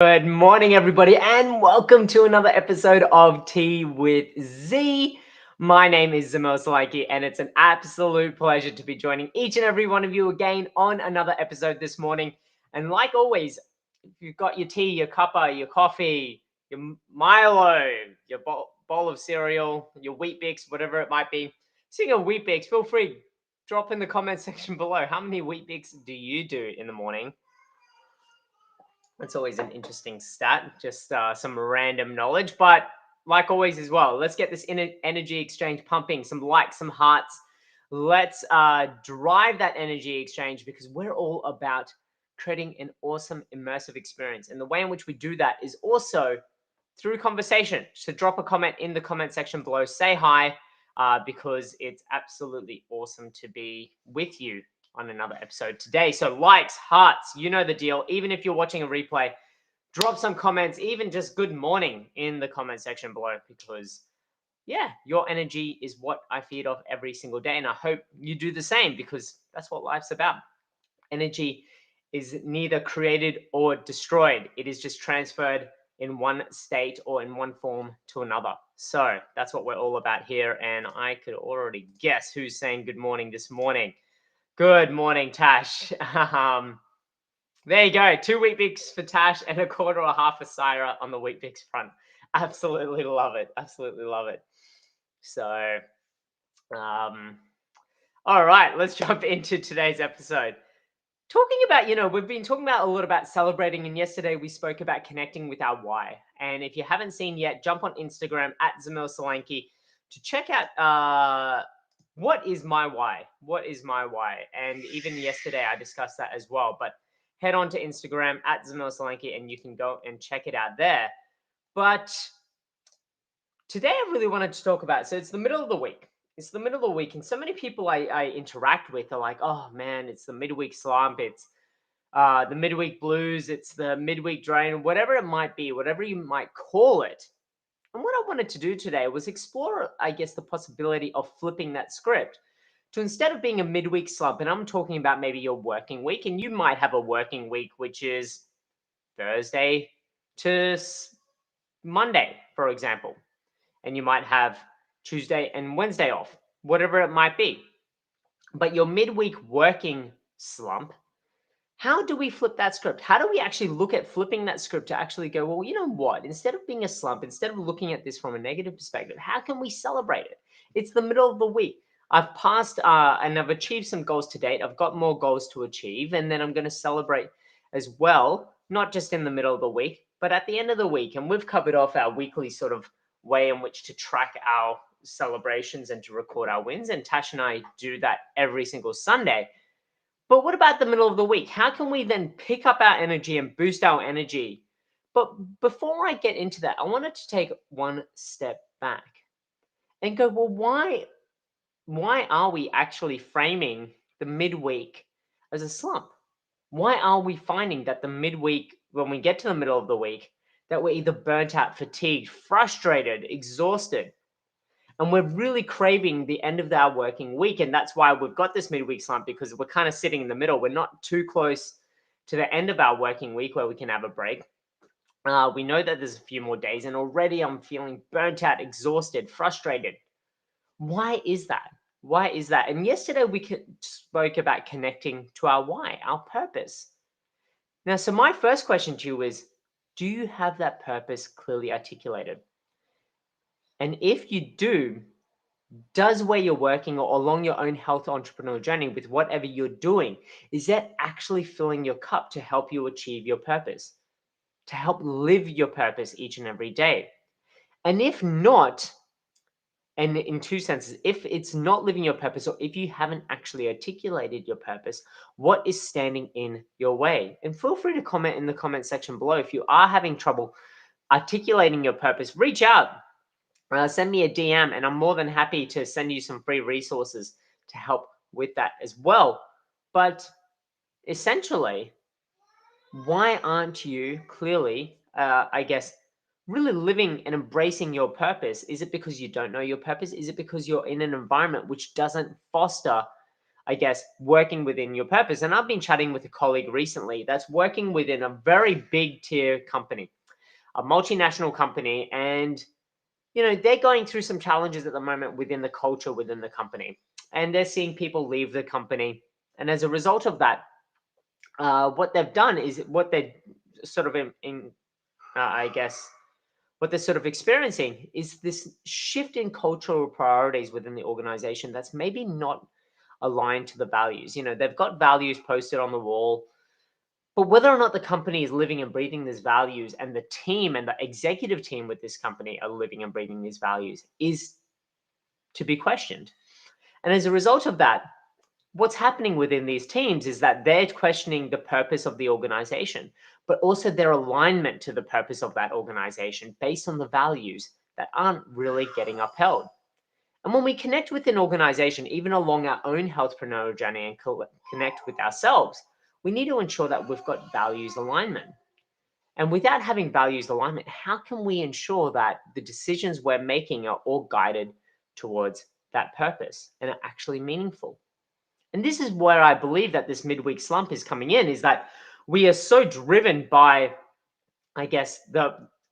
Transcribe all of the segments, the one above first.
Good morning, everybody, and welcome to another episode of Tea with Z. My name is Zamil Salaki, and it's an absolute pleasure to be joining each and every one of you again on another episode this morning. And like always, if you've got your tea, your cuppa, your coffee, your Milo, your bowl of cereal, your Wheat Bix, whatever it might be, seeing a Wheat Bix, feel free, drop in the comment section below. How many Wheat Bix do you do in the morning? That's always an interesting stat, just some random knowledge. But like always as well, let's get this energy exchange pumping, some likes, some hearts. Let's drive that energy exchange because we're all about creating an awesome immersive experience. And the way in which we do that is also through conversation. So drop a comment in the comment section below, say hi, because it's absolutely awesome to be with you on another episode today. So likes, hearts, you know the deal. Even if you're watching a replay, drop some comments, even just good morning in the comment section below, because yeah, your energy is what I feed off every single day. And I hope you do the same because that's what life's about. Energy is neither created or destroyed. It is just transferred in one state or in one form to another. So that's what we're all about here. And I could already guess who's saying good morning this morning. Good morning, Tash. There you go. 2 Wheat Bix for Tash and a quarter or half a Syra on the Wheat Bix front. Absolutely love it. Absolutely love it. So, all right, let's jump into today's episode. Talking about, we've been talking about a lot about celebrating, and yesterday we spoke about connecting with our why. And if you haven't seen yet, jump on Instagram at Zamil Solanki to check out what is my why? What is my why? And even yesterday I discussed that as well. But head on to Instagram at Zamil Solanki and you can go and check it out there. But today I really wanted to talk about, so it's the middle of the week. It's the middle of the week, and so many people I interact with are like, oh man, it's the midweek slump, it's the midweek blues, it's the midweek drain, whatever it might be, whatever you might call it. And what I wanted to do today was explore, I guess, the possibility of flipping that script to, instead of being a midweek slump, and I'm talking about maybe your working week, and you might have a working week which is Thursday to Monday, for example, and you might have Tuesday and Wednesday off, whatever it might be. But your midweek working slump, how do we flip that script? How do we actually look at flipping that script to actually go, well, you know what? Instead of being a slump, instead of looking at this from a negative perspective, how can we celebrate it? It's the middle of the week. I've passed and I've achieved some goals to date. I've got more goals to achieve, and then I'm going to celebrate as well, not just in the middle of the week, but at the end of the week. And we've covered off our weekly sort of way in which to track our celebrations and to record our wins. And Tash and I do that every single Sunday. But what about the middle of the week? How can we then pick up our energy and boost our energy? But before I get into that, I wanted to take one step back and go, well, why are we actually framing the midweek as a slump? Why are we finding that the midweek, when we get to the middle of the week, that we're either burnt out, fatigued, frustrated, exhausted, and we're really craving the end of our working week? And that's why we've got this midweek slump, because we're kind of sitting in the middle. We're not too close to the end of our working week where we can have a break. We know that there's a few more days, and already I'm feeling burnt out, exhausted, frustrated. Why is that? Why is that? And yesterday we spoke about connecting to our why, our purpose. Now, so my first question to you is, do you have that purpose clearly articulated? And if you do, does where you're working or along your own health entrepreneur journey with whatever you're doing, is that actually filling your cup to help you achieve your purpose, to help live your purpose each and every day? And if not, and in two senses, if it's not living your purpose, or if you haven't actually articulated your purpose, what is standing in your way? And feel free to comment in the comment section below. If you are having trouble articulating your purpose, reach out. Send me a DM, and I'm more than happy to send you some free resources to help with that as well. But essentially, why aren't you clearly, I guess, really living and embracing your purpose? Is it because you don't know your purpose? Is it because you're in an environment which doesn't foster, I guess, working within your purpose. And I've been chatting with a colleague recently that's working within a very big tier company, a multinational company. And, they're going through some challenges at the moment within the culture within the company. And they're seeing people leave the company. And as a result of that, what they've done is what they're sort of I guess, what they're sort of experiencing is this shift in cultural priorities within the organization that's maybe not aligned to the values. They've got values posted on the wall, but whether or not the company is living and breathing these values and the team and the executive team with this company are living and breathing these values is to be questioned. And as a result of that, what's happening within these teams is that they're questioning the purpose of the organization, but also their alignment to the purpose of that organization based on the values that aren't really getting upheld. And when we connect with an organization, even along our own healthpreneur journey and connect with ourselves, we need to ensure that we've got values alignment. And without having values alignment, how can we ensure that the decisions we're making are all guided towards that purpose and are actually meaningful? And this is where I believe that this midweek slump is coming in, is that we are so driven by, I guess,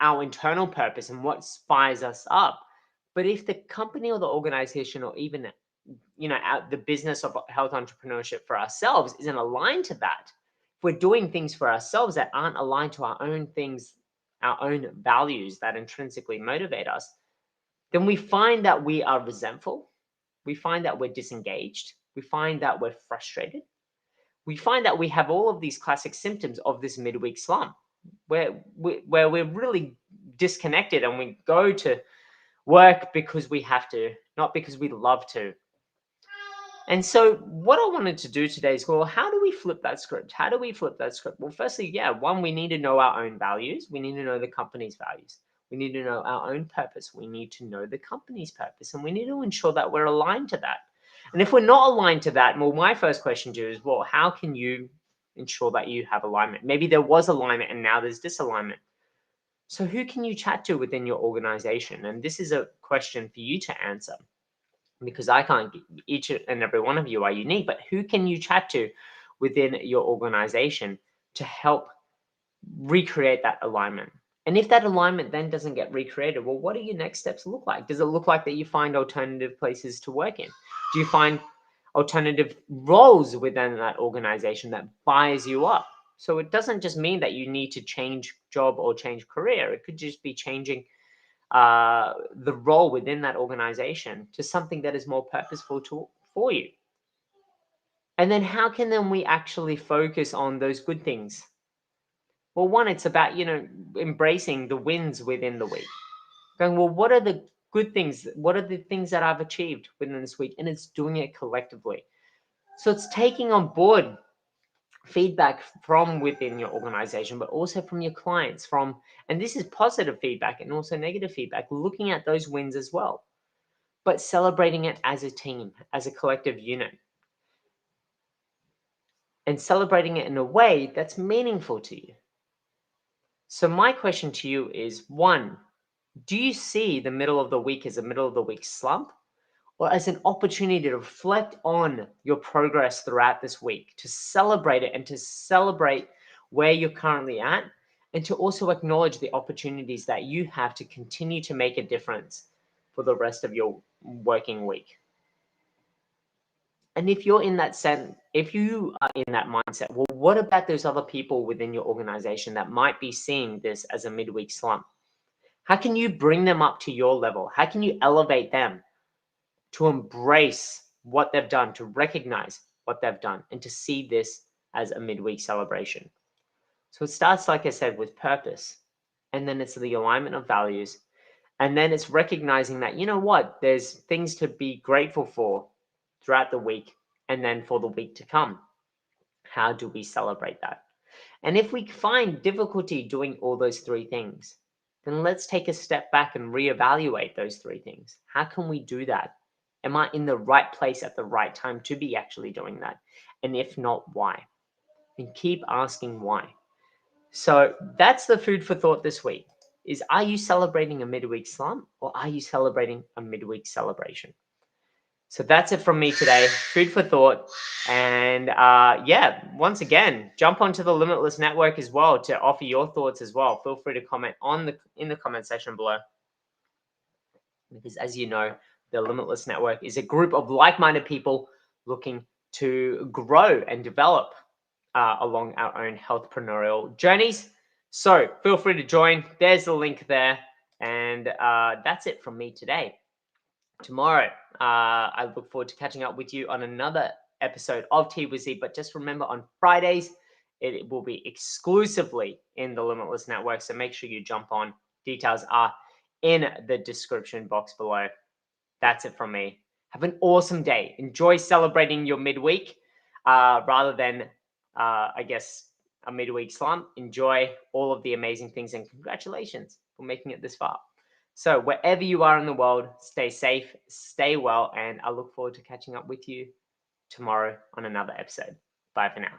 our internal purpose and what fires us up. But if the company or the organization or even, the business of health entrepreneurship for ourselves isn't aligned to that, if we're doing things for ourselves that aren't aligned to our own things, our own values that intrinsically motivate us, then we find that we are resentful. We find that we're disengaged. We find that we're frustrated. We find that we have all of these classic symptoms of this midweek slump, where we're really disconnected and we go to work because we have to, not because we love to. And so what I wanted to do today is, well, how do we flip that script? How do we flip that script? Well, firstly, one, we need to know our own values. We need to know the company's values. We need to know our own purpose. We need to know the company's purpose, and we need to ensure that we're aligned to that. And if we're not aligned to that, well, my first question to you is, well, how can you ensure that you have alignment? Maybe there was alignment and now there's disalignment. So who can you chat to within your organization? And this is a question for you to answer, because I can't, each and every one of you are unique, but who can you chat to within your organization to help recreate that alignment? And if that alignment then doesn't get recreated, well, what do your next steps look like? Does it look like that you find alternative places to work in? Do you find alternative roles within that organization that fires you up? So it doesn't just mean that you need to change job or change career. It could just be changing the role within that organization to something that is more purposeful for you. And then how can then we actually focus on those good things? Well, one, it's about, embracing the wins within the week. Going, well, what are the good things? What are the things that I've achieved within this week? And it's doing it collectively. So it's taking on board feedback from within your organization, but also from your clients, and this is positive feedback and also negative feedback, looking at those wins as well, but celebrating it as a team, as a collective unit, and celebrating it in a way that's meaningful to you. So my question to you is, one, do you see the middle of the week as a middle of the week slump, or as an opportunity to reflect on your progress throughout this week, to celebrate it and to celebrate where you're currently at, and to also acknowledge the opportunities that you have to continue to make a difference for the rest of your working week? And if you're in that if you are in that mindset, well, what about those other people within your organization that might be seeing this as a midweek slump? How can you bring them up to your level? How can you elevate them to embrace what they've done, to recognize what they've done, and to see this as a midweek celebration? So it starts, like I said, with purpose, and then it's the alignment of values, and then it's recognizing that, there's things to be grateful for throughout the week, and then for the week to come. How do we celebrate that? And if we find difficulty doing all those three things, then let's take a step back and reevaluate those three things. How can we do that? Am I in the right place at the right time to be actually doing that? And if not, why? And keep asking why. So that's the food for thought this week, is, are you celebrating a midweek slump, or are you celebrating a midweek celebration? So that's it from me today. Food for thought. And yeah, once again, jump onto the Limitless Network as well to offer your thoughts as well. Feel free to comment in the comment section below. Because as you know, the Limitless Network is a group of like-minded people looking to grow and develop along our own healthpreneurial journeys. So feel free to join. There's the link there. And that's it from me today. Tomorrow, I look forward to catching up with you on another episode of Tea with Z. But just remember, on Fridays, it will be exclusively in the Limitless Network. So make sure you jump on. Details are in the description box below. That's it from me. Have an awesome day. Enjoy celebrating your midweek rather than, I guess, a midweek slump. Enjoy all of the amazing things and congratulations for making it this far. So wherever you are in the world, stay safe, stay well, and I look forward to catching up with you tomorrow on another episode. Bye for now.